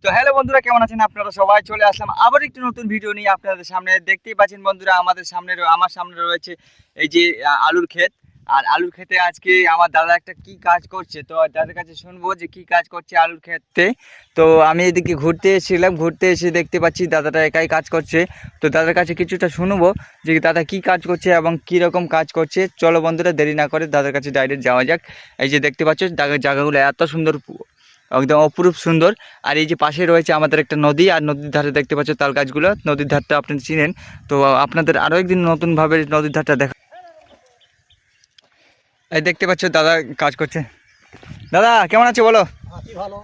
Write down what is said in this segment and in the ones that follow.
তো হ্যালো বন্ধুরা, কেমন আছেন আপনারা? সবাই চলে আসলাম আবার একটি নতুন ভিডিও নিয়ে আপনাদের সামনে। দেখতেই পাচ্ছেন বন্ধুরা, আমার সামনে রয়েছে এই যে আলুর ক্ষেত। আর আলুর ক্ষেতে আজকে আমার দাদা একটা কি কাজ করছে, তো দাদার কাছে শুনবো যে কি কাজ করছে আলুর ক্ষেতে। তো আমি এদিকে ঘুরতে এসেছিলাম, ঘুরতে এসে দেখতে পাচ্ছি দাদাটা একাই কাজ করছে। তো দাদার কাছে কিছুটা শুনবো যে দাদা কি কাজ করছে এবং কি রকম কাজ করছে। চলো বন্ধুরা, দেরি না করে দাদার কাছে ডাইরেক্ট যাওয়া যাক। এই যে দেখতে পাচ্ছ জায়গাগুলো এত সুন্দর, একদম অপরূপ সুন্দর। আর এই যে পাশে রয়েছে আমাদের একটা নদী, আর নদীর ধারে দেখতে পাচ্ছ তাল গাছগুলো। নদীর ধারটা আপনি চিনেন, তো আপনাদের আরও একদিন নতুনভাবে নদীর ধারটা দেখা। এই দেখতে পাচ্ছ দাদা কাজ করছে। দাদা কেমন আছে বলো? ভালো।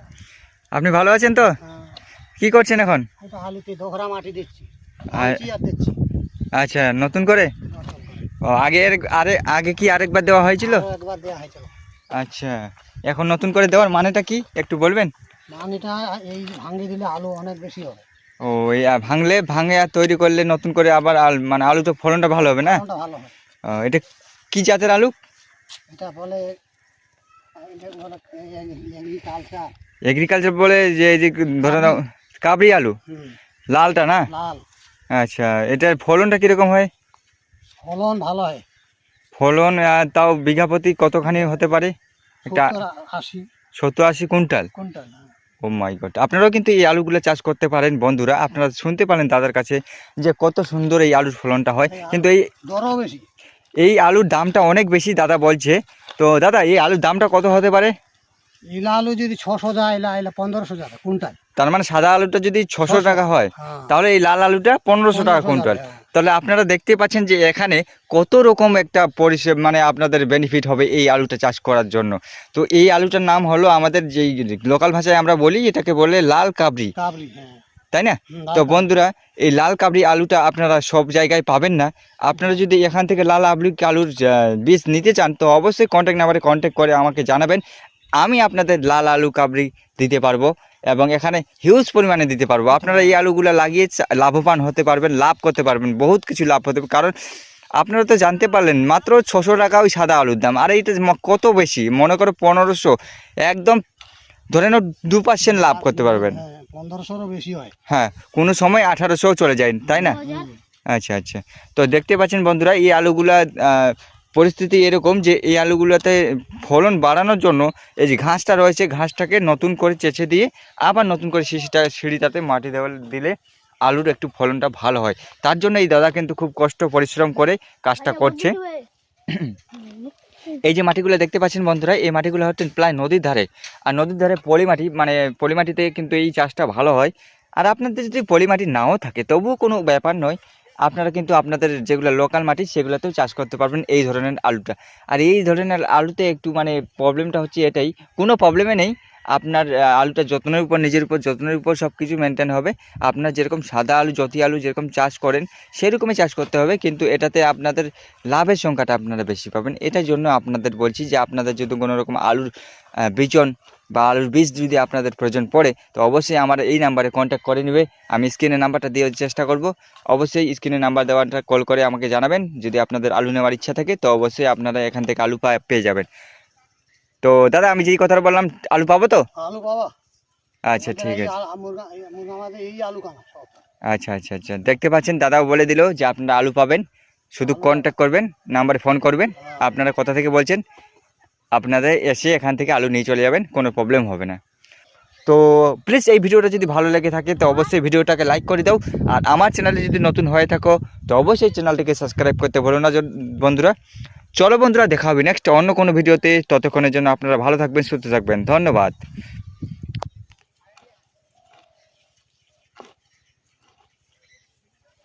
আপনি ভালো আছেন তো? কি করছেন এখন? আলুতে দোহরা মাটি দিচ্ছি। আচ্ছা, নতুন করে? ও, আগে কি আরেকবার দেওয়া হয়েছিল? একবার দেওয়া হয়েছিল। আচ্ছা, এখন নতুন করে দেওয়ার মানেটা কি একটু বলবেন? মানেটা এই ভাঙে দিলে আলু অনেক বেশি হবে। ও, এই ভাঙে আর তৈরি করলে নতুন করে আবার মানে আলু তো ফলনটা ভালো হবে না? ভালো হবে। এটা কি জাতের আলু? এটা বলে এগ্রিকালচার বলে, যে এই যে ধরে নাও কাবরি আলু, লালটা না? লাল। আচ্ছা, এটার ফলনটা কিরকম হয়? ফলন ভালো হয়। ফলন তাও বিঘা প্রতি কতখানি হতে পারে? একটা 70-80 কুইন্টাল। ও মাই গড, আপনারাও কিন্তু এই আলুগুলো চাষ করতে পারেন বন্ধুরা। আপনারা শুনতে পারেন দাদার কাছে যে কত সুন্দর এই আলুর ফলনটা হয়, কিন্তু এই আলুর দামটা অনেক বেশি দাদা বলছে। তো দাদা, এই আলুর দামটা কত হতে পারে? ইলা আলু যদি 600 যায়, ইলা 1500 যাবে কুইন্টাল। তার মানে সাদা আলুটা যদি 600 টাকা হয়, তাহলে এই লাল আলুটা 1500 টাকা কুইন্টাল। তাহলে আপনারা দেখতে পাচ্ছেন যে এখানে কত রকম একটা পরিষেবা, মানে আপনাদের বেনিফিট হবে এই আলুটা চাষ করার জন্য। তো এই আলুটার নাম হলো, আমাদের যেই লোকাল ভাষায় আমরা বলি, এটাকে বলে লাল কাবরি, তাই না? তো বন্ধুরা, এই লাল কাবরি আলুটা আপনারা সব জায়গায় পাবেন না। আপনারা যদি এখান থেকে লাল আলুর বীজ নিতে চান, তো অবশ্যই কন্ট্যাক্ট নাম্বারে কন্ট্যাক্ট করে আমাকে জানাবেন। আমি আপনাদের লাল আলু কাবরি দিতে পারবো, এবং এখানে হিউজ পরিমাণে দিতে পারবো। আপনারা এই আলুগুলো লাগিয়ে লাভবান হতে পারবেন, লাভ করতে পারবেন, বহুত কিছু লাভ হতে পারবে। কারণ আপনারা তো জানতে পারলেন মাত্র 600 টাকা ওই সাদা আলুর দাম, আর এইটা কত বেশি, মনে করো 1500, একদম ধরে নাও 2% লাভ করতে পারবেন। 1500 বেশি হয়। হ্যাঁ, কোনো সময় 1800 চলে যায়, তাই না? আচ্ছা আচ্ছা, তো দেখতে পাচ্ছেন বন্ধুরা, এই আলুগুলা পরিস্থিতি এরকম যে এই আলুগুলোতে ফলন বাড়ানোর জন্য এই যে ঘাসটা রয়েছে, ঘাসটাকে নতুন করে চেঁচে দিয়ে আবার নতুন করে সিঁড়িটাতে মাটি দিলে আলুর একটু ফলনটা ভালো হয়। তার জন্য এই দাদা কিন্তু খুব কষ্ট পরিশ্রম করে কাজটা করছে। এই যে মাটিগুলো দেখতে পাচ্ছেন বন্ধুরা, এই মাটিগুলো হচ্ছে প্রায় নদীর ধারে, আর নদীর ধারে পলিমাটি, মানে পলিমাটিতে কিন্তু এই চাষটা ভালো হয়। আর আপনাদের যদি পলিমাটি নাও থাকে তবুও কোনো ব্যাপার নয়, আপনারা কিন্তু আপনাদের যেগুলো লোকাল মাটি সেগুলোতেও চাষ করতে পারবেন এই ধরনের আলুটা। আর এই ধরনের আলুতে একটু মানে প্রবলেমটা হচ্ছে এটাই, কোনো প্রবলেমে নেই। আপনার আলুটা যত্নের উপর, নিজের উপর যত্নের উপর সব কিছু মেনটেন হবে। আপনার যেরকম সাদা আলু, জ্যোতি আলু যেরকম চাষ করেন সেরকমই চাষ করতে হবে, কিন্তু এটাতে আপনাদের লাভের সংখ্যাটা আপনারা বেশি পাবেন। এটার জন্য আপনাদের বলছি যে আপনাদের যদি কোনো রকম আলুর বিচন বা আলুর বীজ যদি আপনাদের প্রয়োজন পড়ে, তো অবশ্যই আমার এই নাম্বারে কন্ট্যাক্ট করে নেবে। আমি স্ক্রিনে নাম্বারটা দেওয়ার চেষ্টা করব। অবশ্যই স্ক্রিনে নাম্বার দেওয়াটা কল করে আমাকে জানাবেন। যদি আপনাদের আলু নেওয়ার ইচ্ছা থাকে, তো অবশ্যই আপনারা এখান থেকে আলু পেয়ে যাবেন। তো দাদা, আমি যেই কথাটা বললাম, আলু পাবো তো? আলু পাবো। আচ্ছা, ঠিক আছে। আচ্ছা আচ্ছা আচ্ছা, দেখতে পাচ্ছেন দাদাও বলে দিল যে আপনারা আলু পাবেন, শুধু কন্ট্যাক্ট করবেন, নাম্বারে ফোন করবেন। আপনারা কোথা থেকে বলছেন, আপনাদের এসে এখান থেকে আলু নিয়ে চলে যাবেন, কোনো প্রবলেম হবে না। তো প্লিজ এই ভিডিওটা যদি ভালো লেগে থাকে, তো অবশ্যই ভিডিওটাকে লাইক করে দাও। আর আমার চ্যানেলে যদি নতুন হয়ে থাকো, তো অবশ্যই চ্যানেলটিকে সাবস্ক্রাইব করতে ভুলো না বন্ধুরা। চলো বন্ধুরা, দেখা হবে নেক্সট অন্য কোনো ভিডিওতে। ততক্ষণের জন্য আপনারা ভালো থাকবেন, সুস্থ থাকবেন। ধন্যবাদ।